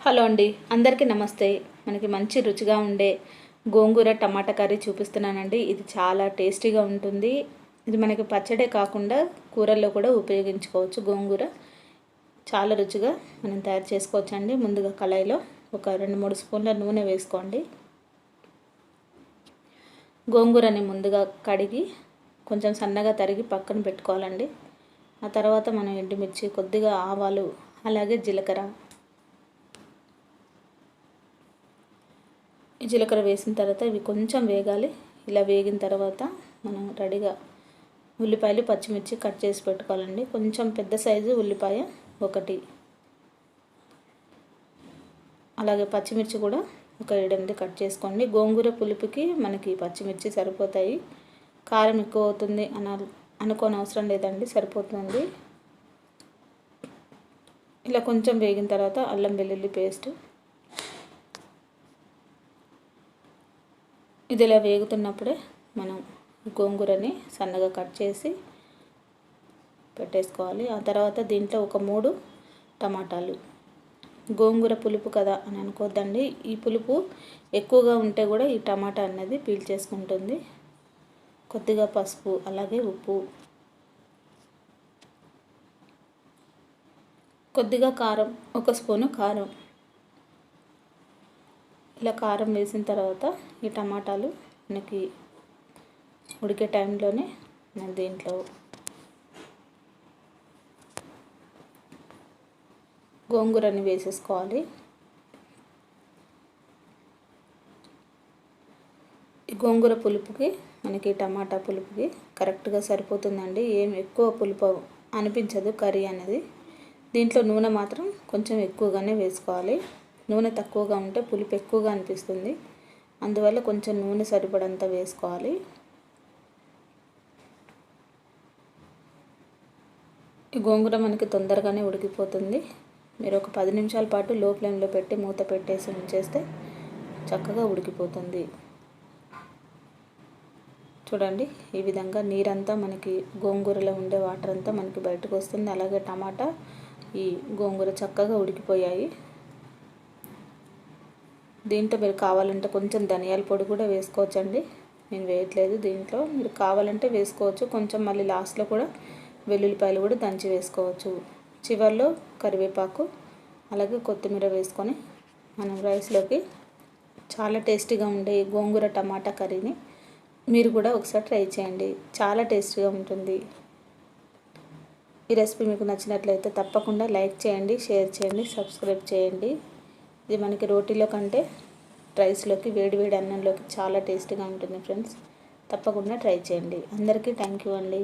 Hello అండి, అందరికీ నమస్తే. మనకి మంచి రుచిగా ఉండే గోంగూర టమాటా కర్రీ చూపిస్తున్నానండి. ఇది చాలా టేస్టీగా ఉంటుంది. ఇది మనకి పచ్చడే కాకుండా కూరల్లో కూడా ఉపయోగించుకోవచ్చు. గోంగూర చాలా రుచిగా మనం తయారు చేసుకోవచ్చు అండి. ముందుగా కళాయిలో ఒక 2-3 స్పూన్ల నూనె వేసుకోండి. గోంగూరని ముందుగా కడిగి కొంచెం సన్నగా తరిగి పక్కన పెట్టుకోవాలండి. ఆ తర్వాత మనం ఎండుమిర్చి, కొద్దిగా ఆవాలు, అలాగే జీలకర్ర జీలకర్ర వేసిన తర్వాత ఇవి కొంచెం వేగాలి. ఇలా వేగిన తర్వాత మనం రెడీగా ఉల్లిపాయలు, పచ్చిమిర్చి కట్ చేసి పెట్టుకోవాలండి. కొంచెం పెద్ద సైజు ఉల్లిపాయ ఒకటి, అలాగే పచ్చిమిర్చి కూడా ఒక 7-8 కట్ చేసుకోండి. గోంగూర పులుపుకి మనకి పచ్చిమిర్చి సరిపోతాయి. కారం ఎక్కువ అవుతుంది అనుకోని అవసరం లేదండి, సరిపోతుంది. ఇలా కొంచెం వేగిన తర్వాత అల్లం వెల్లుల్లి పేస్ట్, ఇది ఇలా వేగుతున్నప్పుడే మనం గోంగూరని సన్నగా కట్ చేసి పెట్టేసుకోవాలి. ఆ తర్వాత దీంట్లో ఒక 3 టమాటాలు. గోంగూర పులుపు కదా అని అనుకోద్దండి, ఈ పులుపు ఎక్కువగా ఉంటే కూడా ఈ టమాటా అనేది పీల్చేసుకుంటుంది. కొద్దిగా పసుపు, అలాగే ఉప్పు, కొద్దిగా కారం, 1 స్పూను కారం. ఇలా కారం వేసిన తర్వాత ఈ టమాటాలు మనకి ఉడికే టైంలోనే నేను దీంట్లో గోంగూరని వేసేసుకోవాలి. ఈ గోంగూర పులుపుకి మనకి టమాటా పులుపుకి కరెక్ట్గా సరిపోతుందండి. ఏం ఎక్కువ పులుపు అనిపించదు కర్రీ అనేది. దీంట్లో నూనె మాత్రం కొంచెం ఎక్కువగానే వేసుకోవాలి. నూనె తక్కువగా ఉంటే పులుపు ఎక్కువగా అనిపిస్తుంది. అందువల్ల కొంచెం నూనె సరిపడంత వేసుకోవాలి. ఈ గోంగూర మనకి తొందరగానే ఉడికిపోతుంది. మీరు ఒక 10 నిమిషాల పాటు లో ఫ్లేమ్లో పెట్టి మూత పెట్టేసి ఉంచేస్తే చక్కగా ఉడికిపోతుంది. చూడండి, ఈ విధంగా నీరంతా మనకి గోంగూరలో ఉండే వాటర్ అంతా మనకి బయటకు వస్తుంది. అలాగే టమాటా, ఈ గోంగూర చక్కగా ఉడికిపోయాయి. దీంట్లో మీరు కావాలంటే కొంచెం ధనియాల పొడి కూడా వేసుకోవచ్చండి. నేను వేయట్లేదు. దీంట్లో మీరు కావాలంటే వేసుకోవచ్చు. కొంచెం మళ్ళీ లాస్ట్లో కూడా వెల్లుల్లిపాయలు కూడా దంచి వేసుకోవచ్చు. చివర్లో కరివేపాకు, అలాగే కొత్తిమీర వేసుకొని మనం రైస్లోకి చాలా టేస్టీగా ఉండే గోంగూర టమాటా కర్రీని మీరు కూడా ఒకసారి ట్రై చేయండి. చాలా టేస్టీగా ఉంటుంది. ఈ రెసిపీ మీకు నచ్చినట్లయితే తప్పకుండా లైక్ చేయండి, షేర్ చేయండి, సబ్స్క్రైబ్ చేయండి. ఇది మనకి రోటీలో కంటే రైస్లోకి, వేడివేడి అన్నంలోకి చాలా టేస్టీగా ఉంటుంది ఫ్రెండ్స్. తప్పకుండా ట్రై చేయండి. అందరికీ థ్యాంక్ యూ అండి.